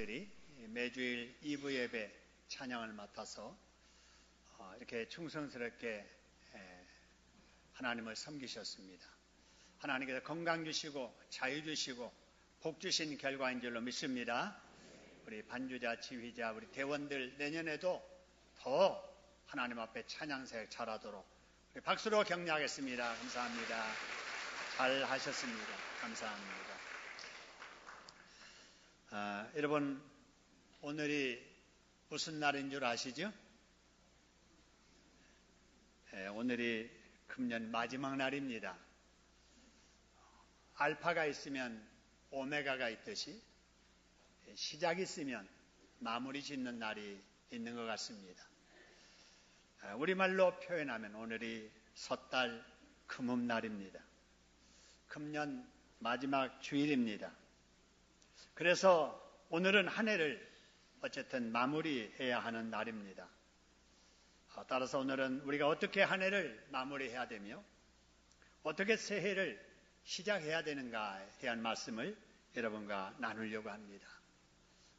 여러분들이 매주일 2부 예배 찬양을 맡아서 이렇게 충성스럽게 하나님을 섬기셨습니다. 하나님께서 건강 주시고 자유 주시고 복 주신 결과인 줄로 믿습니다. 우리 반주자, 지휘자, 우리 대원들 내년에도 더 하나님 앞에 찬양사역 잘하도록 우리 박수로 격려하겠습니다. 감사합니다. 잘 하셨습니다. 감사합니다. 여러분, 오늘이 무슨 날인 줄 아시죠? 오늘이 금년 마지막 날입니다. 알파가 있으면 오메가가 있듯이 시작이 있으면 마무리 짓는 날이 있는 것 같습니다. 우리말로 표현하면 오늘이 섣달 금음날입니다. 금년 마지막 주일입니다. 그래서 오늘은 한 해를 어쨌든 마무리해야 하는 날입니다. 따라서 오늘은 우리가 어떻게 한 해를 마무리해야 되며 어떻게 새해를 시작해야 되는가에 대한 말씀을 여러분과 나누려고 합니다.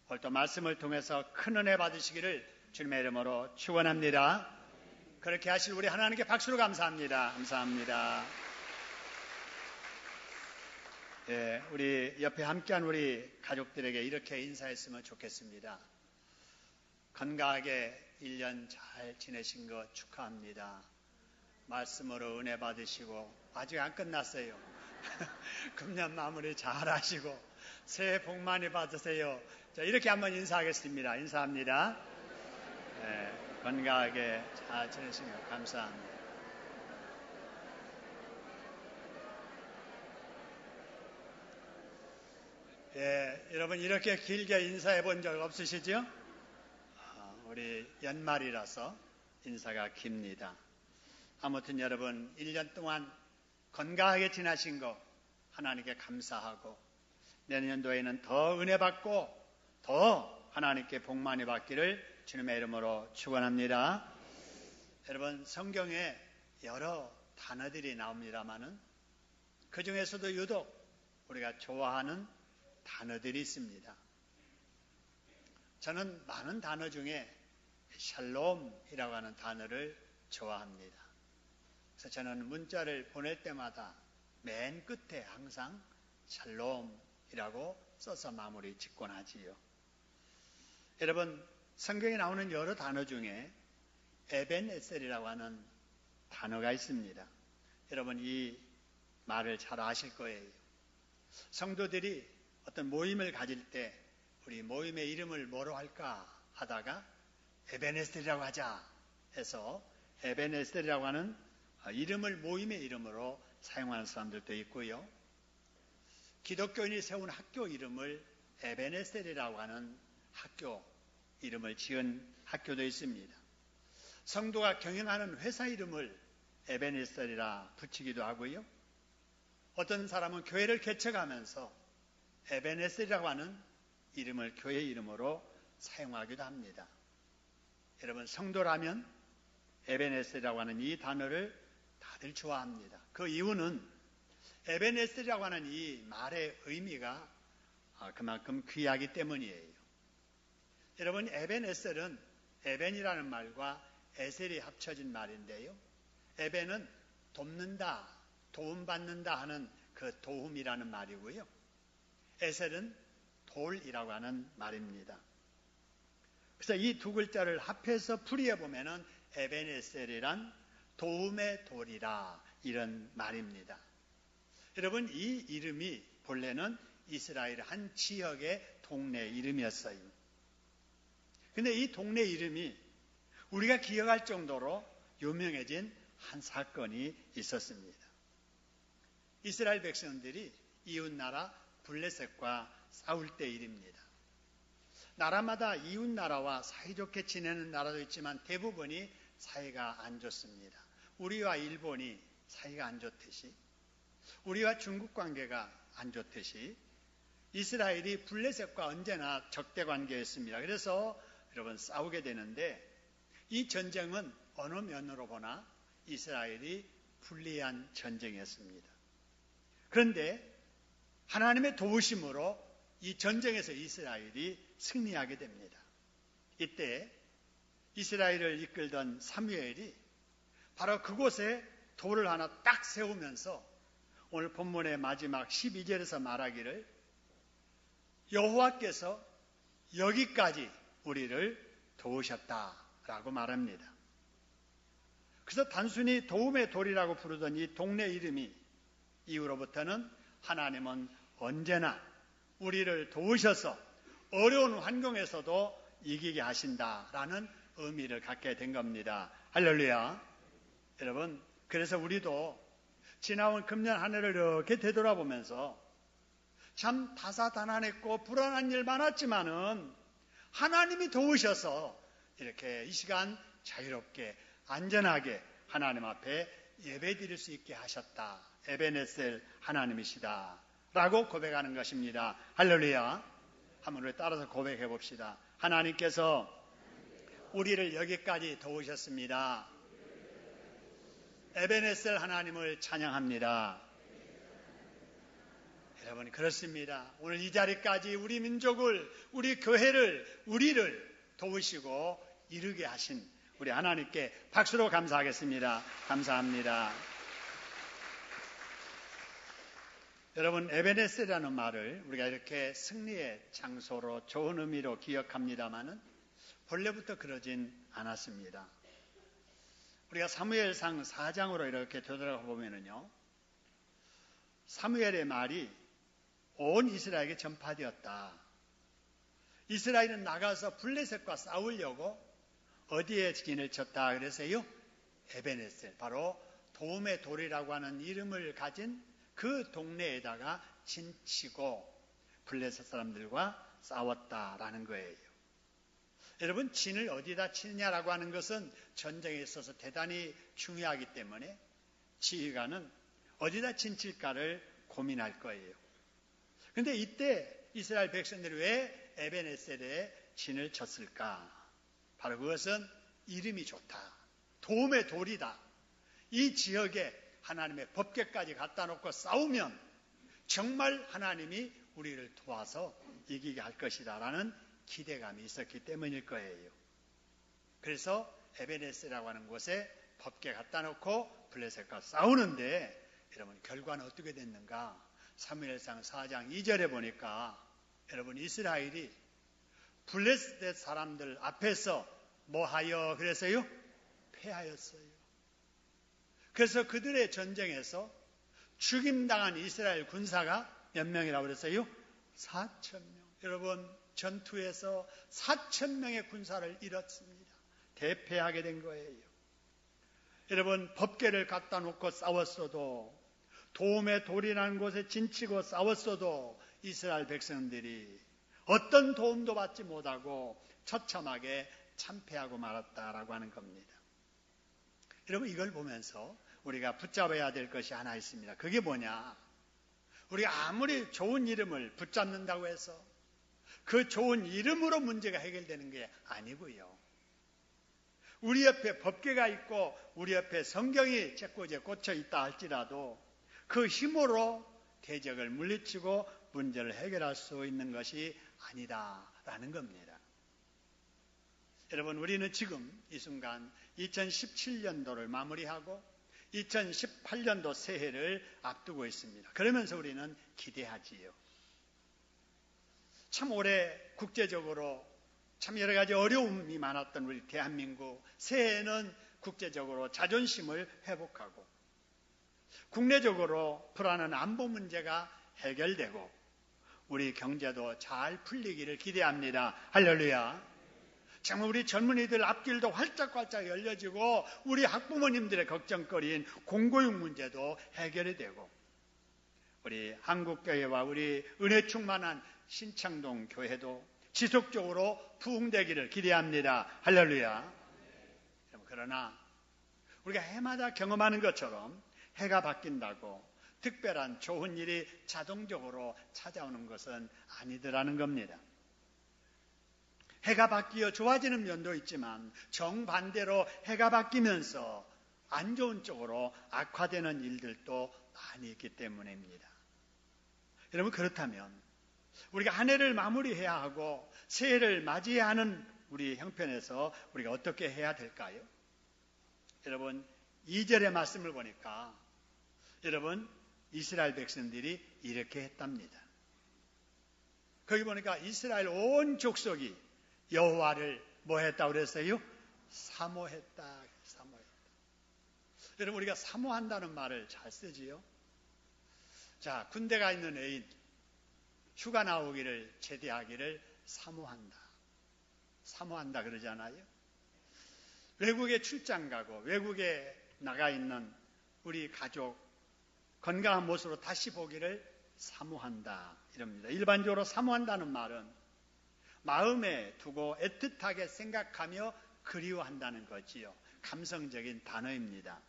오늘 또 말씀을 통해서 큰 은혜 받으시기를 주님의 이름으로 축원합니다. 그렇게 하실 우리 하나님께 박수로 감사합니다. 감사합니다. 우리 옆에 함께한 우리 가족들에게 이렇게 인사했으면 좋겠습니다. 건강하게 1년 잘 지내신 거 축하합니다. 말씀으로 은혜 받으시고 아직 안 끝났어요. 금년 마무리 잘 하시고 새해 복 많이 받으세요. 자, 이렇게 한번 인사하겠습니다. 인사합니다. 건강하게 잘 지내신 거 감사합니다. 여러분 이렇게 길게 인사해 본 적 없으시죠? 우리 연말이라서 인사가 깁니다. 아무튼 여러분 1년 동안 건강하게 지나신 거 하나님께 감사하고 내년도에는 더 은혜 받고 더 하나님께 복 많이 받기를 주님의 이름으로 축원합니다. 여러분 성경에 여러 단어들이 나옵니다마는 그 중에서도 유독 우리가 좋아하는 단어들이 있습니다. 저는 많은 단어 중에 샬롬이라고 하는 단어를 좋아합니다. 그래서 저는 문자를 보낼 때마다 맨 끝에 항상 샬롬이라고 써서 마무리 짓곤 하지요. 여러분 성경에 나오는 여러 단어 중에 에벤에셀이라고 하는 단어가 있습니다. 여러분 이 말을 잘 아실 거예요. 성도들이 어떤 모임을 가질 때 우리 모임의 이름을 뭐로 할까 하다가 에벤에셀이라고 하자 해서 에벤에셀이라고 하는 이름을 모임의 이름으로 사용하는 사람들도 있고요. 기독교인이 세운 학교 이름을 에벤에셀이라고 하는 학교 이름을 지은 학교도 있습니다. 성도가 경영하는 회사 이름을 에벤에셀이라 붙이기도 하고요. 어떤 사람은 교회를 개척하면서 에벤에셀이라고 하는 이름을 교회 이름으로 사용하기도 합니다. 여러분 성도라면 에벤에셀이라고 하는 이 단어를 다들 좋아합니다. 그 이유는 에벤에셀이라고 하는 이 말의 의미가 그만큼 귀하기 때문이에요. 여러분 에벤에셀은 에벤이라는 말과 에셀이 합쳐진 말인데요. 에벤은 돕는다, 도움받는다 하는 그 도움이라는 말이고요. 에셀은 돌이라고 하는 말입니다. 그래서 이 두 글자를 합해서 풀이해 보면은 에벤에셀이란 도움의 돌이라 이런 말입니다. 여러분 이 이름이 본래는 이스라엘 한 지역의 동네 이름이었어요. 근데 이 동네 이름이 우리가 기억할 정도로 유명해진 한 사건이 있었습니다. 이스라엘 백성들이 이웃나라 블레셋과 싸울 때 일입니다. 나라마다 이웃나라와 사이좋게 지내는 나라도 있지만 대부분이 사이가 안 좋습니다. 우리와 일본이 사이가 안 좋듯이 우리와 중국 관계가 안 좋듯이 이스라엘이 블레셋과 언제나 적대 관계였습니다. 그래서 여러분 싸우게 되는데 이 전쟁은 어느 면으로 보나 이스라엘이 불리한 전쟁이었습니다. 그런데 하나님의 도우심으로 이 전쟁에서 이스라엘이 승리하게 됩니다. 이때 이스라엘을 이끌던 사무엘이 바로 그곳에 돌을 하나 딱 세우면서 오늘 본문의 마지막 12절에서 말하기를 여호와께서 여기까지 우리를 도우셨다라고 말합니다. 그래서 단순히 도움의 돌이라고 부르던 이 동네 이름이 이후로부터는 하나님은 언제나 우리를 도우셔서 어려운 환경에서도 이기게 하신다라는 의미를 갖게 된 겁니다. 할렐루야. 여러분, 그래서 우리도 지나온 금년 한 해를 이렇게 되돌아보면서 참 다사다난했고 불안한 일 많았지만은 하나님이 도우셔서 이렇게 이 시간 자유롭게 안전하게 하나님 앞에 예배드릴 수 있게 하셨다. 에베네셀 하나님이시다 라고 고백하는 것입니다. 할렐루야. 한번 우리 따라서 고백해 봅시다. 하나님께서 우리를 여기까지 도우셨습니다. 에베네셀 하나님을 찬양합니다. 여러분, 그렇습니다. 오늘 이 자리까지 우리 민족을, 우리 교회를, 우리를 도우시고 이루게 하신 우리 하나님께 박수로 감사하겠습니다. 감사합니다. 여러분, 에베네셀이라는 말을 우리가 이렇게 승리의 장소로 좋은 의미로 기억합니다마는 본래부터 그러진 않았습니다. 우리가 사무엘상 4장으로 이렇게 되돌아가 보면은요, 사무엘의 말이 온 이스라엘에게 전파되었다. 이스라엘은 나가서 블레셋과 싸우려고 어디에 진을 쳤다 그래서요? 에베네셀, 바로 도움의 돌이라고 하는 이름을 가진 그 동네에다가 진치고 블레셋 사람들과 싸웠다라는 거예요. 여러분, 진을 어디다 치느냐라고 하는 것은 전쟁에 있어서 대단히 중요하기 때문에 지휘관은 어디다 진칠까를 고민할 거예요. 그런데 이때 이스라엘 백성들이 왜 에베네셀에 진을 쳤을까? 바로 그것은 이름이 좋다. 도움의 돌이다. 이 지역에 하나님의 법궤까지 갖다 놓고 싸우면 정말 하나님이 우리를 도와서 이기게 할 것이다 라는 기대감이 있었기 때문일 거예요. 그래서 에베네셀이라고 하는 곳에 법궤 갖다 놓고 블레셋과 싸우는데 여러분, 결과는 어떻게 됐는가? 사무엘상 4장 2절에 보니까 여러분, 이스라엘이 블레셋 사람들 앞에서 뭐하여 그래서요? 패하였어요. 그래서 그들의 전쟁에서 죽임당한 이스라엘 군사가 몇 명이라고 그랬어요? 4,000명. 여러분, 전투에서 4,000명의 군사를 잃었습니다. 대패하게 된 거예요. 여러분, 법궤를 갖다 놓고 싸웠어도, 도움의 돌이라는 곳에 진치고 싸웠어도 이스라엘 백성들이 어떤 도움도 받지 못하고 처참하게 참패하고 말았다라고 하는 겁니다. 여러분, 이걸 보면서 우리가 붙잡아야 될 것이 하나 있습니다. 그게 뭐냐? 우리가 아무리 좋은 이름을 붙잡는다고 해서 그 좋은 이름으로 문제가 해결되는 게 아니고요. 우리 옆에 법궤가 있고 우리 옆에 성경이 제꼬지에 꽂혀 있다 할지라도 그 힘으로 대적을 물리치고 문제를 해결할 수 있는 것이 아니다라는 겁니다. 여러분, 우리는 지금 이 순간 2017년도를 마무리하고 2018년도 새해를 앞두고 있습니다. 그러면서 우리는 기대하지요. 참 올해 국제적으로 참 여러 가지 어려움이 많았던 우리 대한민국, 새해에는 국제적으로 자존심을 회복하고 국내적으로 불안한 안보 문제가 해결되고 우리 경제도 잘 풀리기를 기대합니다. 할렐루야. 정말 우리 젊은이들 앞길도 활짝활짝 열려지고 우리 학부모님들의 걱정거리인 공교육 문제도 해결이 되고 우리 한국교회와 우리 은혜 충만한 신창동 교회도 지속적으로 부흥되기를 기대합니다. 할렐루야. 그러나 우리가 해마다 경험하는 것처럼 해가 바뀐다고 특별한 좋은 일이 자동적으로 찾아오는 것은 아니더라는 겁니다. 해가 바뀌어 좋아지는 면도 있지만 정반대로 해가 바뀌면서 안 좋은 쪽으로 악화되는 일들도 많이 있기 때문입니다. 여러분, 그렇다면 우리가 한 해를 마무리해야 하고 새해를 맞이해야 하는 우리 형편에서 우리가 어떻게 해야 될까요? 여러분 2절의 말씀을 보니까 여러분 이스라엘 백성들이 이렇게 했답니다. 거기 보니까 이스라엘 온 족속이 여호와를 뭐 했다고 그랬어요? 사모했다. 여러분 우리가 사모한다는 말을 잘 쓰지요. 자, 군대가 있는 애인 휴가 나오기를 제대하기를 사모한다 그러잖아요. 외국에 출장 가고 외국에 나가 있는 우리 가족 건강한 모습으로 다시 보기를 사모한다 이럽니다. 일반적으로 사모한다는 말은 마음에 두고 애틋하게 생각하며 그리워한다는 거지요. 감성적인 단어입니다.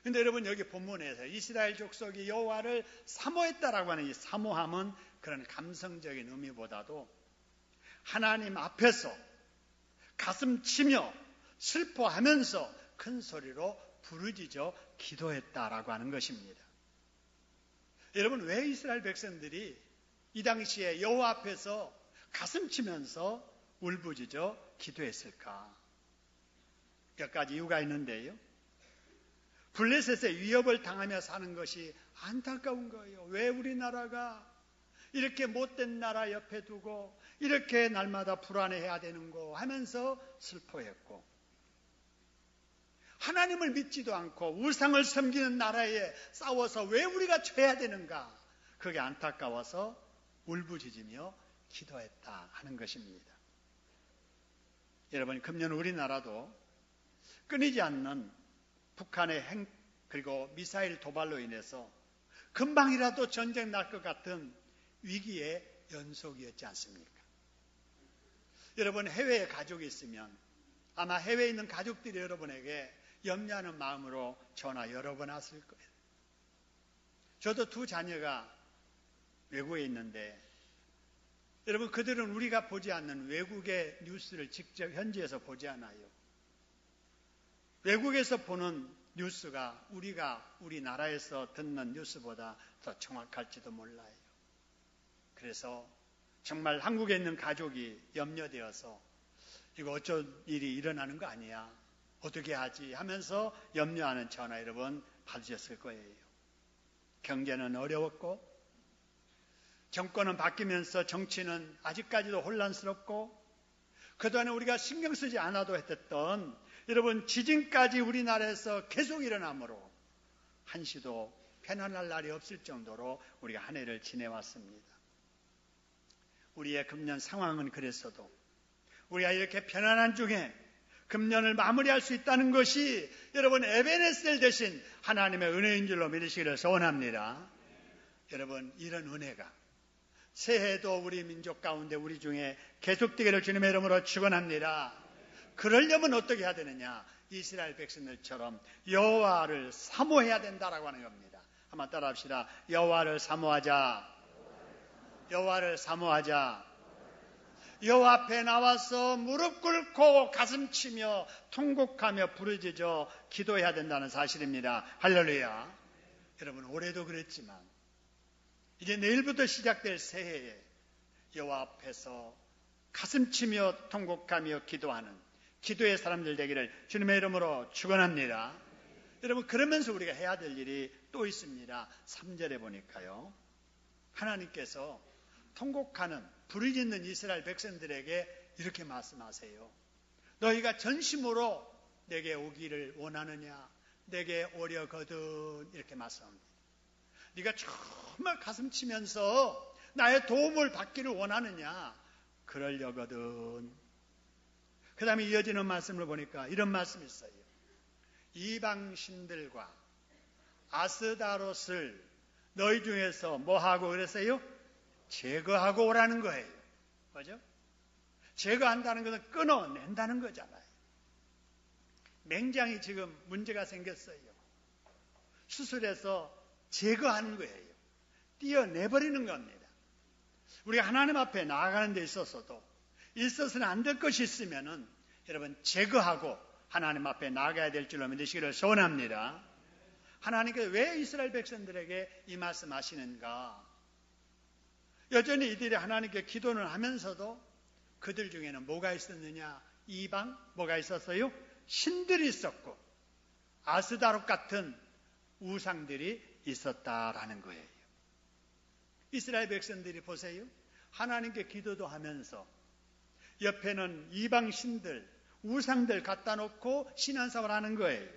근데 여러분 여기 본문에서 이스라엘 족속이 여호와를 사모했다라고 하는 이 사모함은 그런 감성적인 의미보다도 하나님 앞에서 가슴 치며 슬퍼하면서 큰 소리로 부르짖어 기도했다라고 하는 것입니다. 여러분 왜 이스라엘 백성들이 이 당시에 여호와 앞에서 가슴 치면서 울부짖어 기도했을까? 몇 가지 이유가 있는데요. 블레셋의 위협을 당하며 사는 것이 안타까운 거예요. 왜 우리나라가 이렇게 못된 나라 옆에 두고 이렇게 날마다 불안해해야 되는고 하면서 슬퍼했고, 하나님을 믿지도 않고 우상을 섬기는 나라에 싸워서 왜 우리가 져야 되는가, 그게 안타까워서 울부짖으며 기도했다 하는 것입니다. 여러분 금년 우리나라도 끊이지 않는 북한의 그리고 미사일 도발로 인해서 금방이라도 전쟁 날 것 같은 위기의 연속이었지 않습니까? 여러분 해외에 가족이 있으면 아마 해외에 있는 가족들이 여러분에게 염려하는 마음으로 전화 여러 번 왔을 거예요. 저도 두 자녀가 외국에 있는데 여러분 그들은 우리가 보지 않는 외국의 뉴스를 직접 현지에서 보지 않아요. 외국에서 보는 뉴스가 우리가 우리나라에서 듣는 뉴스보다 더 정확할지도 몰라요. 그래서 정말 한국에 있는 가족이 염려되어서 이거 어쩐 일이 일어나는 거 아니야? 어떻게 하지? 하면서 염려하는 전화 여러분 받으셨을 거예요. 경제는 어려웠고 정권은 바뀌면서 정치는 아직까지도 혼란스럽고 그동안에 우리가 신경 쓰지 않아도 했던 여러분 지진까지 우리나라에서 계속 일어나므로 한시도 편안할 날이 없을 정도로 우리가 한 해를 지내왔습니다. 우리의 금년 상황은 그랬어도 우리가 이렇게 편안한 중에 금년을 마무리할 수 있다는 것이 여러분 에베네셀 대신 하나님의 은혜인 줄로 믿으시기를 소원합니다. 여러분 이런 은혜가 새해도 우리 민족 가운데 우리 중에 계속되기를 주님의 이름으로 축원합니다. 그러려면 어떻게 해야 되느냐? 이스라엘 백성들처럼 여호와를 사모해야 된다라고 하는 겁니다. 한번 따라합시다. 여호와를 사모하자. 여호와를 사모하자. 여호와 앞에 나와서 무릎 꿇고 가슴 치며 통곡하며 부르짖어 기도해야 된다는 사실입니다. 할렐루야. 여러분 올해도 그랬지만 이제 내일부터 시작될 새해에 여호와 앞에서 가슴 치며 통곡하며 기도하는 기도의 사람들 되기를 주님의 이름으로 축원합니다. 여러분 그러면서 우리가 해야 될 일이 또 있습니다. 3절에 보니까요. 하나님께서 통곡하는 부르짖는 이스라엘 백성들에게 이렇게 말씀하세요. 너희가 전심으로 내게 오기를 원하느냐? 내게 오려거든 이렇게 말씀합니다. 네가 정말 가슴 치면서 나의 도움을 받기를 원하느냐? 그러려거든. 그 다음에 이어지는 말씀을 보니까 이런 말씀이 있어요. 이방신들과 아스다롯을 너희 중에서 뭐하고 그랬어요? 제거하고 오라는 거예요. 그죠? 제거한다는 것은 끊어낸다는 거잖아요. 맹장이 지금 문제가 생겼어요. 수술해서 제거하는 거예요. 띄어내버리는 겁니다. 우리가 하나님 앞에 나아가는 데 있어서도 있어서는 안 될 것이 있으면은 여러분 제거하고 하나님 앞에 나아가야 될 줄로 믿으시기를 소원합니다. 하나님께서 왜 이스라엘 백성들에게 이 말씀 하시는가? 여전히 이들이 하나님께 기도는 하면서도 그들 중에는 뭐가 있었느냐? 이방 뭐가 있었어요? 신들이 있었고 아스다롯 같은 우상들이 있었다라는 거예요. 이스라엘 백성들이 보세요. 하나님께 기도도 하면서 옆에는 이방 신들, 우상들 갖다 놓고 신앙생활 하는 거예요.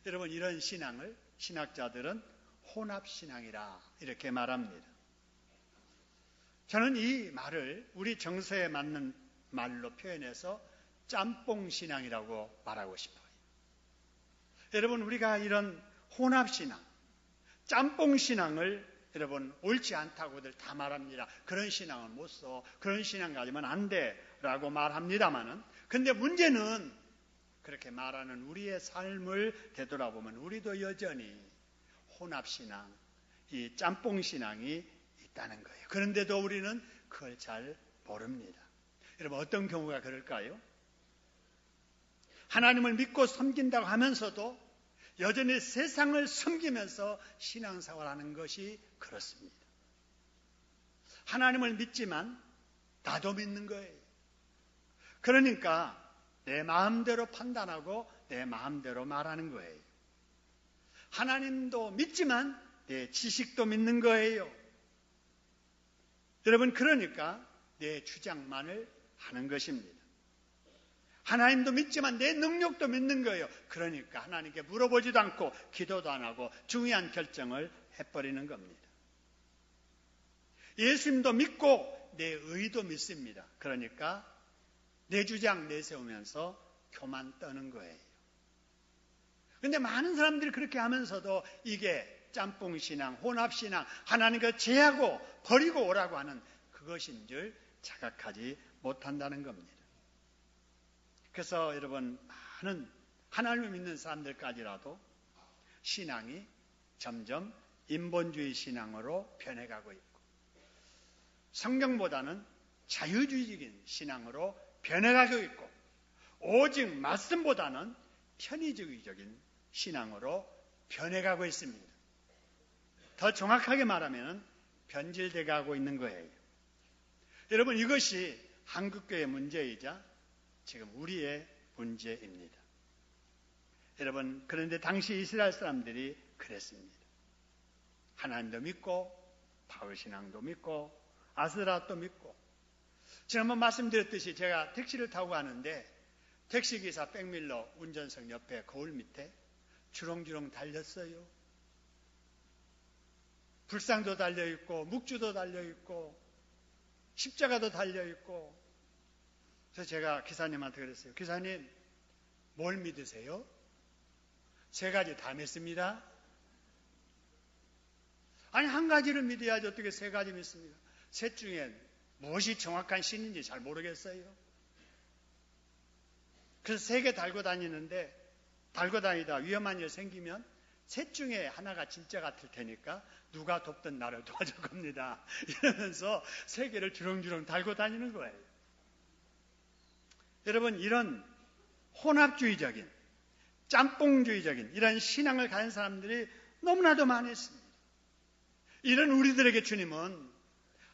여러분, 이런 신앙을 신학자들은 혼합신앙이라 이렇게 말합니다. 저는 이 말을 우리 정서에 맞는 말로 표현해서 짬뽕신앙이라고 말하고 싶어요. 여러분, 우리가 이런 혼합신앙, 짬뽕신앙을 여러분 옳지 않다고들 다 말합니다. 그런 신앙은 못 써. 그런 신앙 가지면 안 돼. 라고 말합니다만은, 근데 문제는 그렇게 말하는 우리의 삶을 되돌아보면 우리도 여전히 혼합신앙, 이 짬뽕신앙이 있다는 거예요. 그런데도 우리는 그걸 잘 모릅니다. 여러분, 어떤 경우가 그럴까요? 하나님을 믿고 섬긴다고 하면서도 여전히 세상을 섬기면서 신앙생활하는 것이 그렇습니다. 하나님을 믿지만 나도 믿는 거예요. 그러니까 내 마음대로 판단하고 내 마음대로 말하는 거예요. 하나님도 믿지만 내 지식도 믿는 거예요. 여러분, 그러니까 내 주장만을 하는 것입니다. 하나님도 믿지만 내 능력도 믿는 거예요. 그러니까 하나님께 물어보지도 않고 기도도 안 하고 중요한 결정을 해버리는 겁니다. 예수님도 믿고 내 의도 믿습니다. 그러니까 내 주장 내세우면서 교만 떠는 거예요. 그런데 많은 사람들이 그렇게 하면서도 이게 짬뽕신앙, 혼합신앙, 하나님과 제하고 버리고 오라고 하는 그것인 줄 자각하지 못한다는 겁니다. 그래서 여러분, 많은 하나님을 믿는 사람들까지라도 신앙이 점점 인본주의 신앙으로 변해가고 있고 성경보다는 자유주의적인 신앙으로 변해가고 있고 오직 말씀보다는 편의주의적인 신앙으로 변해가고 있습니다. 더 정확하게 말하면 변질돼가고 있는 거예요. 여러분, 이것이 한국교회의 문제이자 지금 우리의 문제입니다. 여러분, 그런데 당시 이스라엘 사람들이 그랬습니다. 하나님도 믿고 바울신앙도 믿고 아스라도 믿고. 지난번 말씀드렸듯이 제가 택시를 타고 가는데 택시기사 백밀러 운전석 옆에 거울 밑에 주렁주렁 달렸어요. 불상도 달려있고 묵주도 달려있고 십자가도 달려있고. 그래서 제가 기사님한테 그랬어요. 기사님, 뭘 믿으세요? 세 가지 다 믿습니다. 아니, 한 가지를 믿어야지 어떻게 세 가지 믿습니까? 셋 중에 무엇이 정확한 신인지 잘 모르겠어요. 그래서 세 개 달고 다니는데 달고 다니다 위험한 일 생기면 셋 중에 하나가 진짜 같을 테니까 누가 돕든 나를 도와줄 겁니다. 이러면서 세 개를 주렁주렁 달고 다니는 거예요. 여러분, 이런 혼합주의적인 짬뽕주의적인 이런 신앙을 가진 사람들이 너무나도 많았습니다. 이런 우리들에게 주님은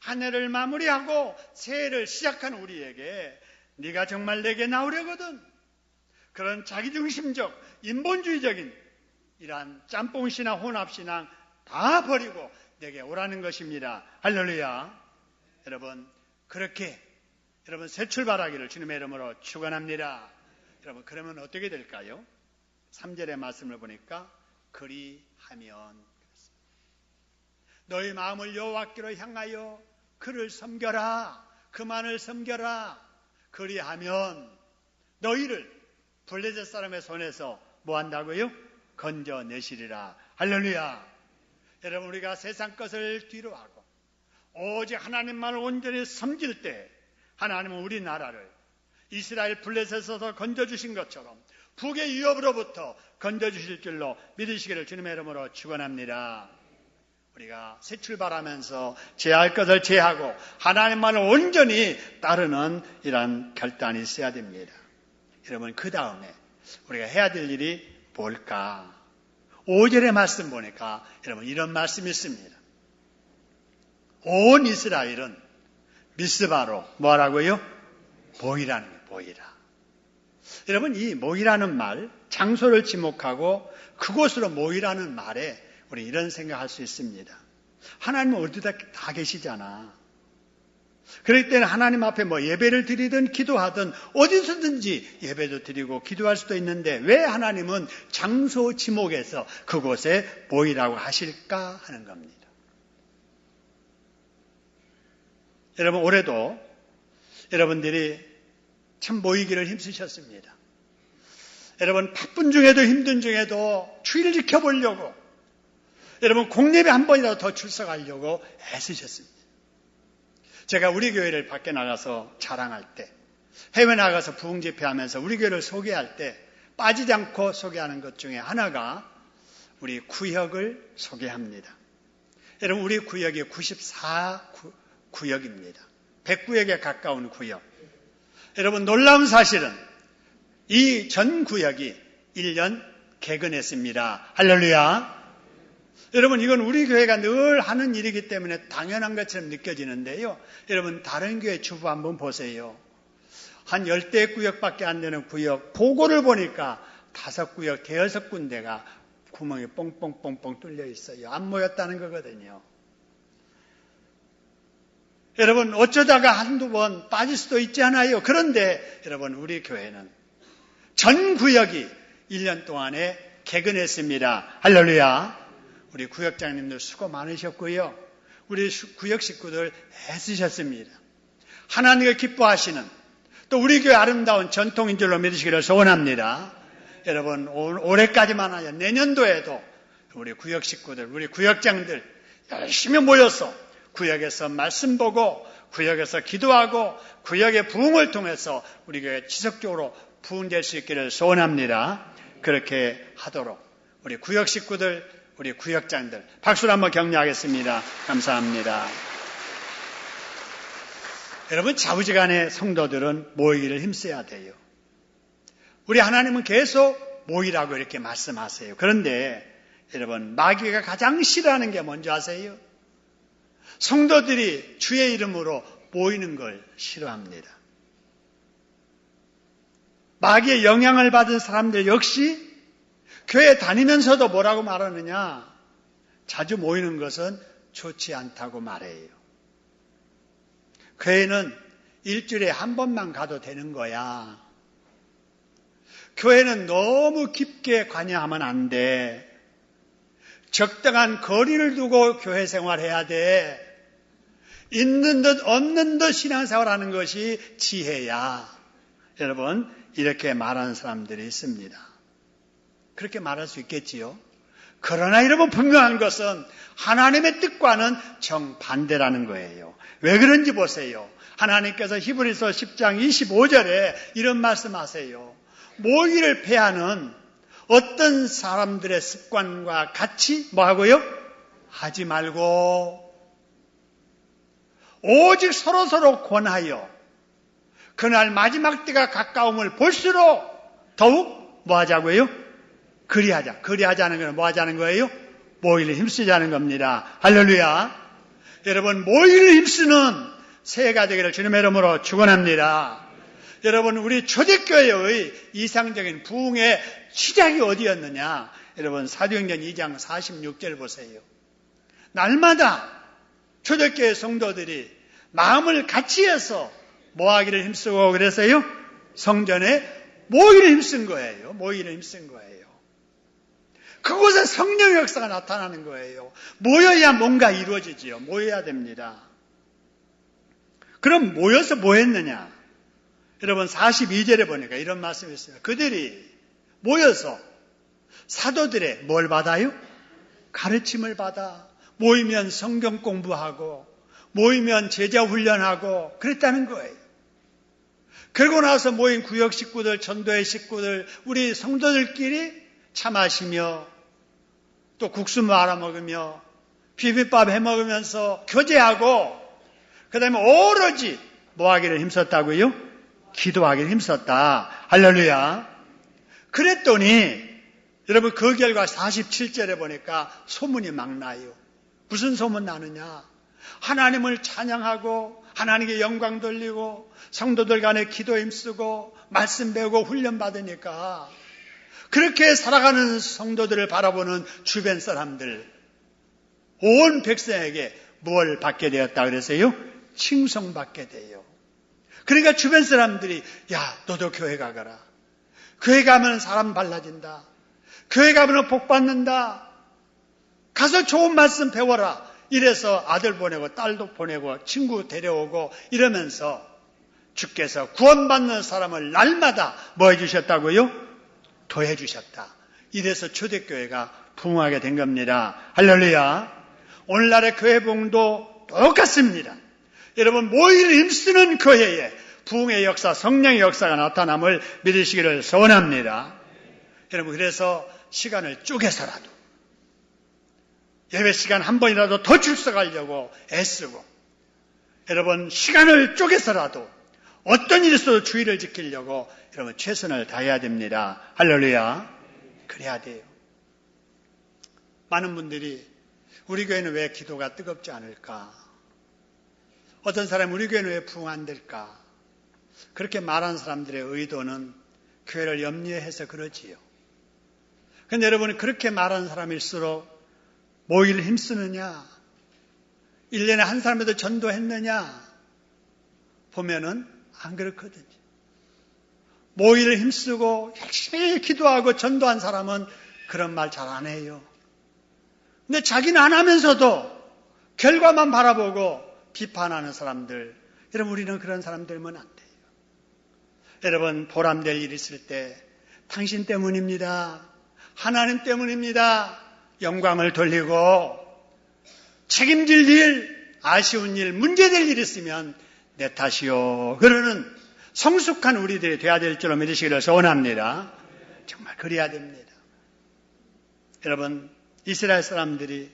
한 해를 마무리하고 새해를 시작한 우리에게 네가 정말 내게 나오려거든 그런 자기중심적 인본주의적인 이러한 짬뽕신앙 혼합신앙 다 버리고 내게 오라는 것입니다. 할렐루야. 여러분, 그렇게 여러분 새 출발하기를 주님의 이름으로 축원합니다. 여러분, 그러면 어떻게 될까요? 3절의 말씀을 보니까 그리하면 너희 마음을 여호와께로 향하여 그를 섬겨라. 그만을 섬겨라. 그리하면 너희를 블레셋 사람의 손에서 뭐 한다고요? 건져내시리라. 할렐루야. 여러분, 우리가 세상 것을 뒤로 하고 오직 하나님만을 온전히 섬길 때 하나님은 우리나라를 이스라엘 블레셋에서 건져주신 것처럼 북의 위협으로부터 건져주실 줄로 믿으시기를 주님의 이름으로 축원합니다. 우리가 새 출발하면서 제할 것을 제하고 하나님만을 온전히 따르는 이런 결단이 있어야 됩니다. 여러분, 그 다음에 우리가 해야 될 일이 뭘까? 5절의 말씀 보니까 여러분 이런 말씀이 있습니다. 온 이스라엘은 미스바로 뭐라고요? 모이라는 거예요. 모이라. 여러분, 이 모이라는 말, 장소를 지목하고 그곳으로 모이라는 말에 우리 이런 생각할 수 있습니다. 하나님은 어디다 다 계시잖아. 그럴 때는 하나님 앞에 예배를 드리든 기도하든 어디서든지 예배도 드리고 기도할 수도 있는데 왜 하나님은 장소 지목에서 그곳에 모이라고 하실까 하는 겁니다. 여러분, 올해도 여러분들이 참 모이기를 힘쓰셨습니다. 여러분, 바쁜 중에도 힘든 중에도 주의를 지켜보려고 여러분 공예배 한 번이라도 더 출석하려고 애쓰셨습니다. 제가 우리 교회를 밖에 나가서 자랑할 때, 해외 나가서 부흥 집회하면서 우리 교회를 소개할 때 빠지지 않고 소개하는 것 중에 하나가 우리 구역을 소개합니다. 여러분, 우리 구역이 94구역입니다. 100구역에 가까운 구역. 여러분, 놀라운 사실은 이 전 구역이 1년 개근했습니다. 할렐루야. 여러분, 이건 우리 교회가 늘 하는 일이기 때문에 당연한 것처럼 느껴지는데요. 여러분, 다른 교회 주부 한번 보세요. 한 10대 구역밖에 안 되는 구역, 보고를 보니까 5구역, 6군데가 구멍이 뽕뽕뽕뽕 뚫려 있어요. 안 모였다는 거거든요. 여러분, 어쩌다가 한두 번 빠질 수도 있지 않아요? 그런데 여러분, 우리 교회는 전 구역이 1년 동안에 개근했습니다. 할렐루야. 우리 구역장님들 수고 많으셨고요. 우리 구역 식구들 애쓰셨습니다. 하나님을 기뻐하시는 또 우리 교회 아름다운 전통인 줄로 믿으시기를 소원합니다. 여러분, 올해까지만 아니라 내년도에도 우리 구역 식구들, 우리 구역장들 열심히 모여서 구역에서 말씀 보고 구역에서 기도하고 구역의 부흥을 통해서 우리 교회 지속적으로 부흥될 수 있기를 소원합니다. 그렇게 하도록 우리 구역 식구들, 우리 구역장들 박수로 한번 격려하겠습니다. 감사합니다. 여러분, 자부지간의 성도들은 모이기를 힘써야 돼요. 우리 하나님은 계속 모이라고 이렇게 말씀하세요. 그런데 여러분, 마귀가 가장 싫어하는 게 뭔지 아세요? 성도들이 주의 이름으로 모이는 걸 싫어합니다. 마귀의 영향을 받은 사람들 역시 교회 다니면서도 뭐라고 말하느냐? 자주 모이는 것은 좋지 않다고 말해요. 교회는 일주일에 한 번만 가도 되는 거야. 교회는 너무 깊게 관여하면 안 돼. 적당한 거리를 두고 교회 생활해야 돼. 있는 듯 없는 듯 신앙생활하는 것이 지혜야. 여러분, 이렇게 말하는 사람들이 있습니다. 그렇게 말할 수 있겠지요. 그러나 여러분, 분명한 것은 하나님의 뜻과는 정반대라는 거예요. 왜 그런지 보세요. 하나님께서 히브리서 10장 25절에 이런 말씀하세요. 모이를 패하는 어떤 사람들의 습관과 같이 뭐하고요? 하지 말고 오직 서로서로 권하여 그날 마지막 때가 가까움을 볼수록 더욱 뭐하자고요? 그리하자. 그리하자는 건 뭐하자는 거예요? 모이를 힘쓰자는 겁니다. 할렐루야. 여러분, 모이를 힘쓰는 새해가 되기를 주님의 이름으로 축원합니다. 여러분, 우리 초대교회의 이상적인 부흥의 시작이 어디였느냐? 여러분, 사도행전 2장 46절 보세요. 날마다 초대교회 성도들이 마음을 같이 해서 뭐하기를 힘쓰고 그래서요? 성전에 모이를 힘쓴 거예요. 모이를 힘쓴 거예요. 그곳에 성령의 역사가 나타나는 거예요. 모여야 뭔가 이루어지지요. 모여야 됩니다. 그럼 모여서 뭐 했느냐? 여러분, 42절에 보니까 이런 말씀이 있어요. 그들이 모여서 사도들의 뭘 받아요? 가르침을 받아. 모이면 성경 공부하고 모이면 제자 훈련하고 그랬다는 거예요. 그러고 나서 모인 구역 식구들, 전도회 식구들, 우리 성도들끼리 차 마시며 또 국수 말아 먹으며 비빔밥 해 먹으면서 교제하고 그 다음에 오로지 뭐 하기를 힘썼다고요? 기도하기를 힘썼다. 할렐루야. 그랬더니 여러분, 그 결과 47절에 보니까 소문이 막 나요. 무슨 소문 나느냐? 하나님을 찬양하고 하나님께 영광 돌리고 성도들 간에 기도 힘쓰고 말씀 배우고 훈련 받으니까 그렇게 살아가는 성도들을 바라보는 주변 사람들, 온 백성에게 뭘 받게 되었다 그랬어요? 칭송받게 돼요. 그러니까 주변 사람들이 야, 너도 교회 가거라. 교회 가면 사람 달라진다. 교회 가면 복 받는다. 가서 좋은 말씀 배워라. 이래서 아들 보내고 딸도 보내고 친구 데려오고 이러면서 주께서 구원받는 사람을 날마다 뭐 해주셨다고요? 더해주셨다. 이래서 초대교회가 부흥하게 된 겁니다. 할렐루야. 오늘날의 교회 부흥도 똑같습니다. 여러분, 모이를 힘쓰는 교회에 부흥의 역사, 성령의 역사가 나타남을 믿으시기를 소원합니다. 여러분, 그래서 시간을 쪼개서라도 예배 시간 한 번이라도 더 출석하려고 애쓰고, 여러분 시간을 쪼개서라도 어떤 일이 있어도 주의를 지키려고 여러분 최선을 다해야 됩니다. 할렐루야. 그래야 돼요. 많은 분들이 우리 교회는 왜 기도가 뜨겁지 않을까? 어떤 사람이 우리 교회는 왜 부흥 안 될까? 그렇게 말하는 사람들의 의도는 교회를 염려해서 그러지요. 그런데 여러분, 그렇게 말하는 사람일수록 모이를 힘쓰느냐, 1년에 한 사람에도 전도했느냐 보면은 안 그렇거든요. 모이를 힘쓰고 열심히 기도하고 전도한 사람은 그런 말 잘 안 해요. 근데 자기는 안 하면서도 결과만 바라보고 비판하는 사람들, 여러분, 우리는 그런 사람 되면 안 돼요. 여러분, 보람될 일 있을 때 당신 때문입니다. 하나님 때문입니다. 영광을 돌리고, 책임질 일, 아쉬운 일, 문제될 일 있으면 내 탓이요. 그러는 성숙한 우리들이 돼야 될 줄로 믿으시기를 소원합니다. 정말 그래야 됩니다. 여러분, 이스라엘 사람들이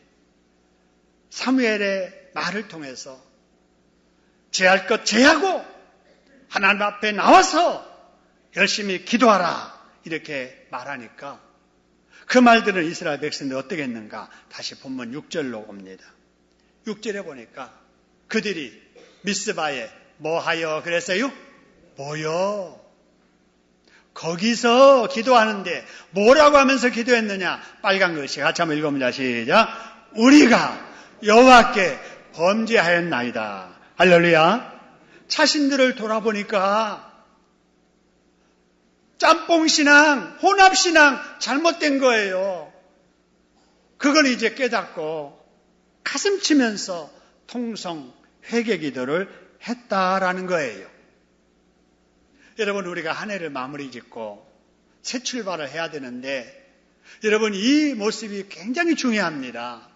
사무엘의 말을 통해서 제할 것 제하고 하나님 앞에 나와서 열심히 기도하라 이렇게 말하니까 그 말들을 이스라엘 백성들이 어떻게 했는가? 다시 본문 6절로 옵니다. 6절에 보니까 그들이 미스바에 뭐하여 그랬어요? 모여. 거기서 기도하는데 뭐라고 하면서 기도했느냐? 빨간 글씨 같이 한번 읽어봅니다. 시작. 우리가 여호와께 범죄하였나이다. 할렐루야. 자신들을 돌아보니까 짬뽕신앙, 혼합신앙 잘못된 거예요. 그걸 이제 깨닫고 가슴 치면서 통성 회개 기도를 했다라는 거예요. 여러분, 우리가 한 해를 마무리 짓고 새 출발을 해야 되는데 여러분, 이 모습이 굉장히 중요합니다.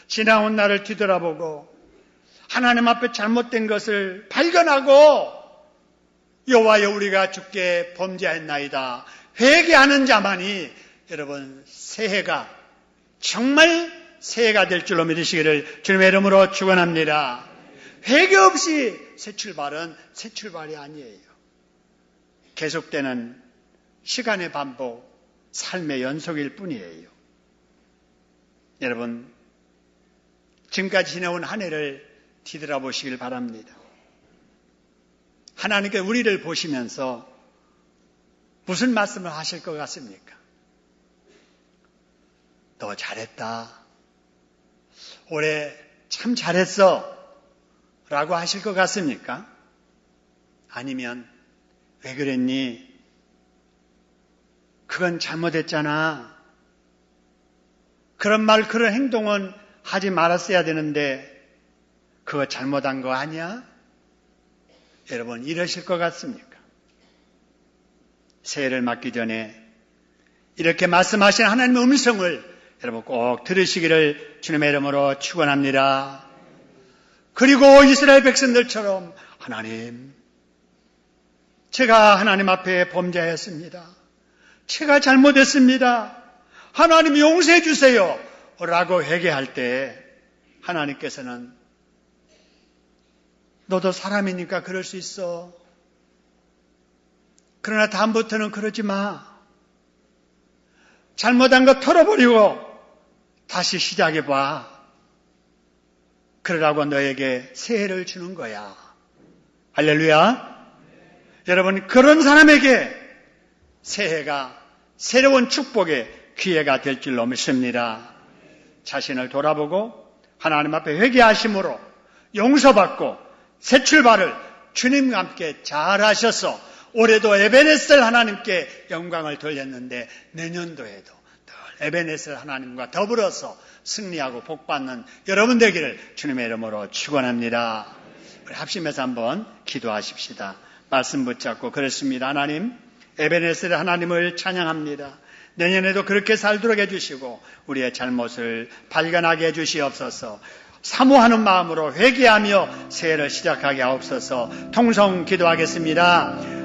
지나온 날을 뒤돌아보고 하나님 앞에 잘못된 것을 발견하고 여호와여 우리가 주께 범죄하였나이다 회개하는 자만이 여러분 새해가 정말 새해가 될 줄로 믿으시기를 주님의 이름으로 축원합니다. 회개 없이 새 출발은 새 출발이 아니에요. 계속되는 시간의 반복, 삶의 연속일 뿐이에요. 여러분, 지금까지 지내온 한 해를 뒤돌아보시길 바랍니다. 하나님께 우리를 보시면서 무슨 말씀을 하실 것 같습니까? 너 잘했다. 올해 참 잘했어. 라고 하실 것 같습니까? 아니면 왜 그랬니? 그건 잘못했잖아. 그런 말, 그런 행동은 하지 말았어야 되는데 그거 잘못한 거 아니야? 여러분, 이러실 것 같습니까? 새해를 맞기 전에 이렇게 말씀하신 하나님의 음성을 여러분 꼭 들으시기를 주님의 이름으로 축원합니다. 그리고 이스라엘 백성들처럼 하나님, 제가 하나님 앞에 범죄했습니다. 제가 잘못했습니다. 하나님 용서해 주세요. 라고 회개할 때 하나님께서는 너도 사람이니까 그럴 수 있어. 그러나 다음부터는 그러지 마. 잘못한 거 털어버리고 다시 시작해봐. 그러라고 너에게 새해를 주는 거야. 할렐루야. 여러분, 그런 사람에게 새해가 새로운 축복의 기회가 될 줄로 믿습니다. 자신을 돌아보고 하나님 앞에 회개하심으로 용서받고 새 출발을 주님과 함께 잘 하셔서 올해도 에베네셀 하나님께 영광을 돌렸는데 내년도에도 늘 에베네셀 하나님과 더불어서 승리하고 복받는 여러분 되기를 주님의 이름으로 축원합니다. 우리 합심해서 한번 기도하십시다. 말씀 붙잡고 그렇습니다. 하나님, 에베네셀 하나님을 찬양합니다. 내년에도 그렇게 살도록 해주시고 우리의 잘못을 발견하게 해주시옵소서. 사모하는 마음으로 회개하며 새해를 시작하게 하옵소서. 통성 기도하겠습니다.